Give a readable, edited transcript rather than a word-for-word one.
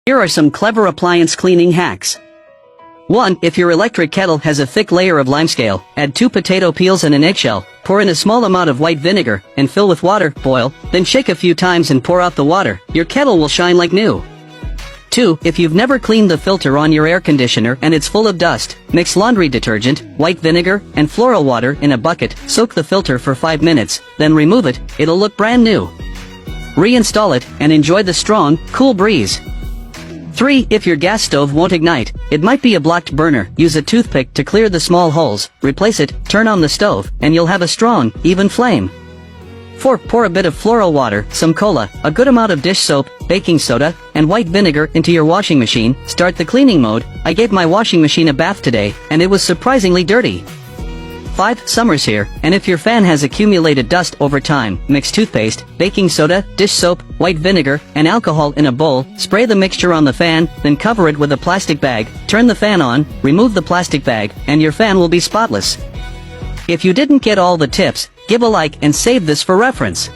Here are some clever appliance cleaning hacks. 1. If your electric kettle has a thick layer of limescale, add 2 potato peels and an eggshell, pour in a small amount of white vinegar, and fill with water, boil, then shake a few times and pour out the water. Your kettle will shine like new. 2. If you've never cleaned the filter on your air conditioner and it's full of dust, mix laundry detergent, white vinegar, and floral water in a bucket, soak the filter for 5 minutes, then remove it, it'll look brand new. Reinstall it, and enjoy the strong, cool breeze. 3. If your gas stove won't ignite, it might be a blocked burner. Use a toothpick to clear the small holes, replace it, turn on the stove, and you'll have a strong, even flame. 4. Pour a bit of floral water, some cola, a good amount of dish soap, baking soda, and white vinegar into your washing machine. Start the cleaning mode. I gave my washing machine a bath today, and it was surprisingly dirty. 5. Summer's here, and if your fan has accumulated dust over time, mix toothpaste, baking soda, dish soap, white vinegar, and alcohol in a bowl, spray the mixture on the fan, then cover it with a plastic bag, turn the fan on, remove the plastic bag, and your fan will be spotless. If you didn't get all the tips, give a like and save this for reference.